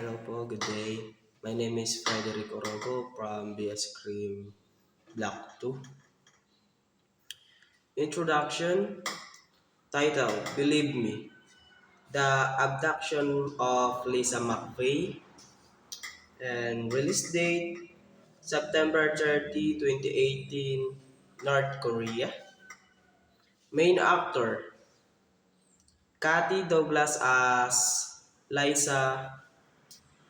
Hello po, good day. My name is Freddierick Orogo from BS Crim Block 2. Introduction. Title, Believe Me. The Abduction of Lisa McVeigh. And release date, September 30, 2018, North Korea. Main actor, Kathy Douglas as Lisa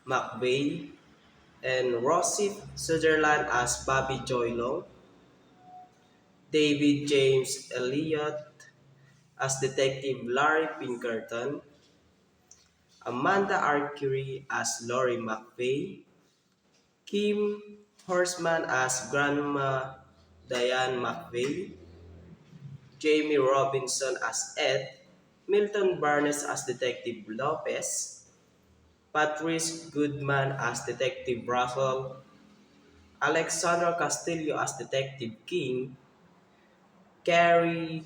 McVeigh and Rosie Sutherland as Bobby Joy Long. David James Elliott as Detective Larry Pinkerton, Amanda Arcuri as Lori McVeigh, Kim Horseman as Grandma Diane McVeigh, Jamie Robinson as Ed, Milton Barnes as Detective Lopez, Patrice Goodman as Detective Russell, Alexandra Castillo as Detective King, Carrie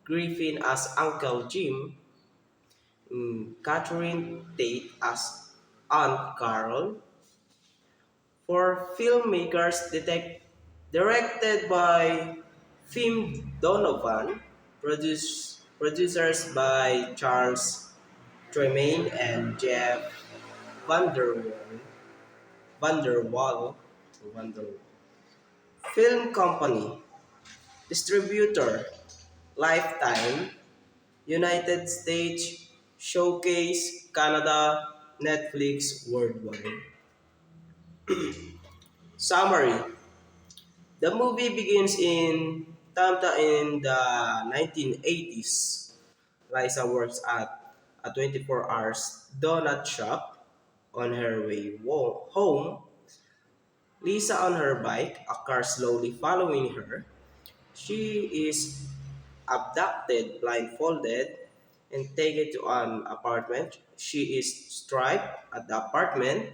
Griffin as Uncle Jim, Catherine Tate as Aunt Carol. For filmmakers directed by Film Donovan, producers by Charles Tremaine and Jeff Vanderwall. Vanderwall. Vanderwall. Film Company, distributor, Lifetime, United States, Showcase, Canada, Netflix, worldwide. Summary. The movie begins in Tamta in the 1980s. Liza works at a 24 hours donut shop. On her way home, Lisa on her bike, a car slowly following her. She is abducted, blindfolded, and taken to an apartment. She is stripped at the apartment,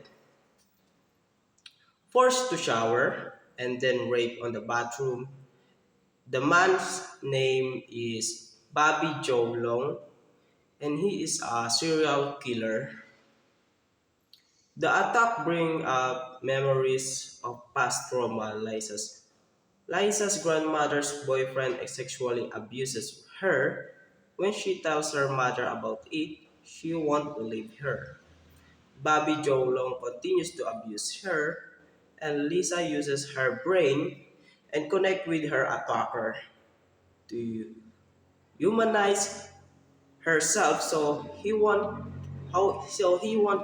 forced to shower, and then raped on the bathroom. The man's name is Bobby Joe Long, and he is a serial killer. The attack brings up memories of past trauma. Liza's grandmother's boyfriend sexually abuses her. When she tells her mother about it, she won't believe her. Bobby Joe Long continues to abuse her, and Lisa uses her brain and connect with her attacker to humanize herself so he won't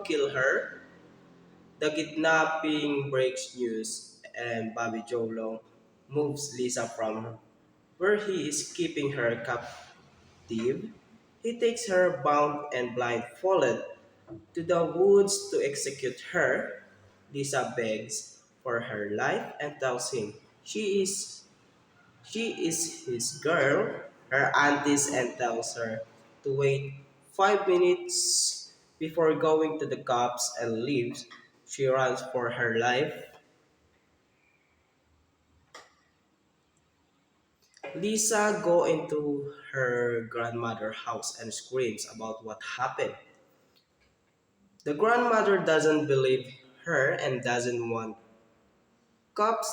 kill her. The kidnapping breaks news and Bobby Joe Long moves Lisa from where he is keeping her captive. He takes her bound and blindfolded to the woods to execute her. Lisa begs for her life and tells him she is his girl, her aunties, and tells her to wait 5 minutes before going to the cops and leaves. She runs for her life. Lisa go into her grandmother's house and screams about what happened. The grandmother doesn't believe her and doesn't want cops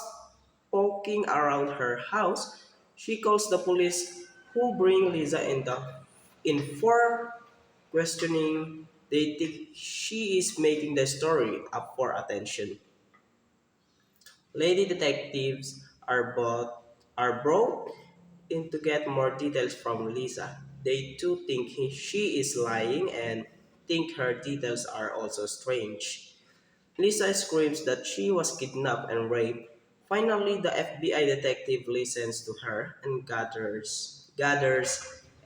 poking around her house. She calls the police who bring Lisa in for questioning. They think she is making the story up for attention. Lady detectives are brought in to get more details from Lisa. They too think she is lying and think her details are also strange. Lisa screams that she was kidnapped and raped. Finally, the FBI detective listens to her and gathers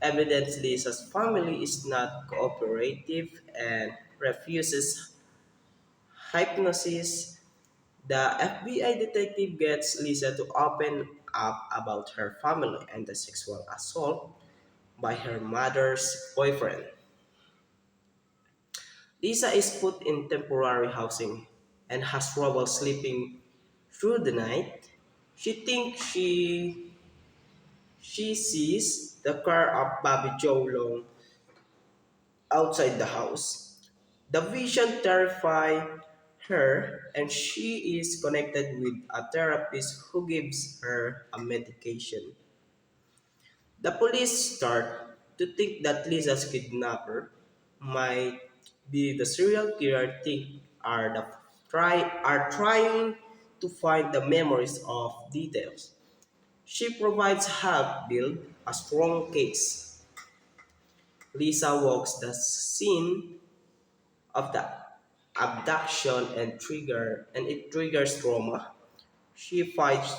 evidence. Lisa's family is not cooperative and refuses hypnosis. The FBI detective gets Lisa to open up about her family and the sexual assault by her mother's boyfriend. Lisa is put in temporary housing and has trouble sleeping through the night. She thinks she sees the car of Bobby Joe Long outside the house. The vision terrifies her, and she is connected with a therapist who gives her a medication. The police start to think that Lisa's kidnapper might be the serial killer think are trying to find the memories of details. She provides help build a strong case. Lisa walks the scene of the abduction and it triggers trauma. She fights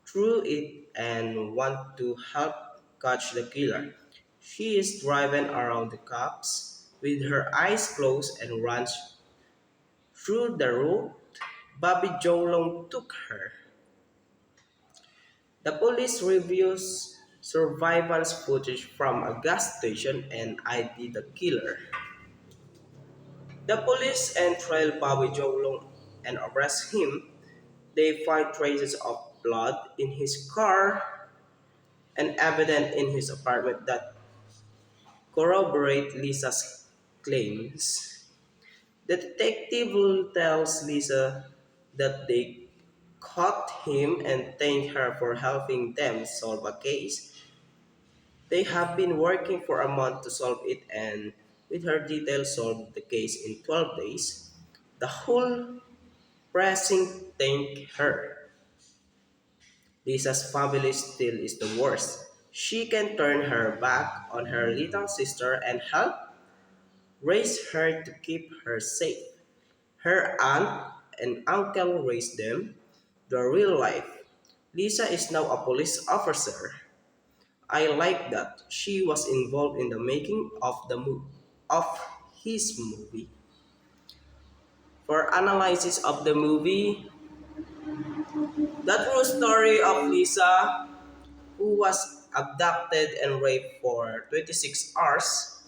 through it and wants to help catch the killer. She is driving around the cops with her eyes closed and runs through the route Bobby Jolong took her. The police reviews surveillance footage from a gas station and ID the killer. The police and trail Bobby Jolong and arrest him. They find traces of blood in his car and evidence in his apartment that corroborate Lisa's claims. The detective tells Lisa that they caught him and thank her for helping them solve a case. They have been working for a month to solve it and with her detail solved the case in 12 days. The whole precinct thanked her. Lisa's family still is the worst. She can turn her back on her little sister and help raise her to keep her safe. Her aunt and uncle raised them. The real life. Lisa is now a police officer. I like that she was involved in the making of of his movie. For analysis of the movie, the true story of Lisa, who was abducted and raped for 26 hours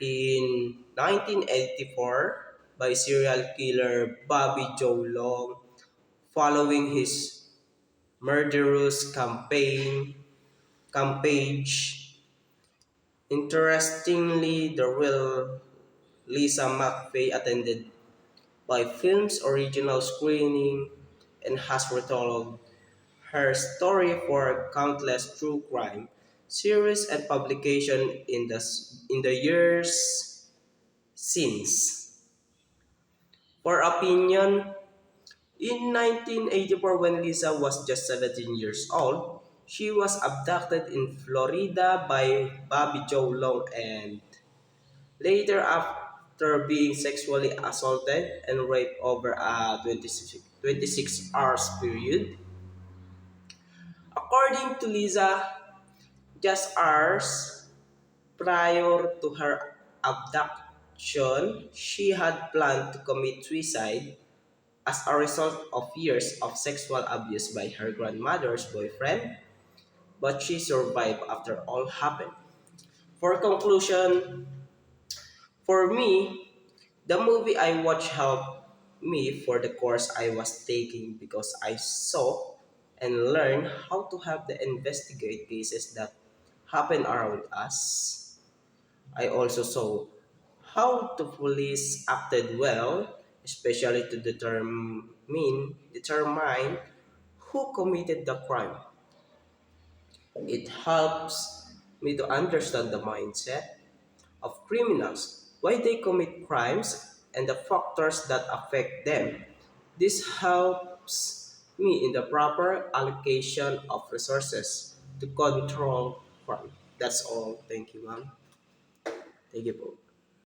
in 1984 by serial killer Bobby Joe Long, following his murderous campaign. Interestingly, the real Lisa McVeigh attended by film's original screening and has retold her story for countless true crime series and publication in the years since. For opinion, in 1984 when Lisa was just 17 years old, she was abducted in Florida by Bobby Joe Long and later after being sexually assaulted and raped over a 26 hours period. According to Lisa, just hours prior to her abduction, she had planned to commit suicide as a result of years of sexual abuse by her grandmother's boyfriend, but she survived after all happened. For conclusion, for me, the movie I watched helped me for the course I was taking because I saw and learned how to have the investigate cases that happen around us. I also saw how the police acted well, especially to determine who committed the crime. It helps me to understand the mindset of criminals, why they commit crimes, and the factors that affect them. This helps me in the proper allocation of resources to control crime. That's all. Thank you, ma'am. Thank you po.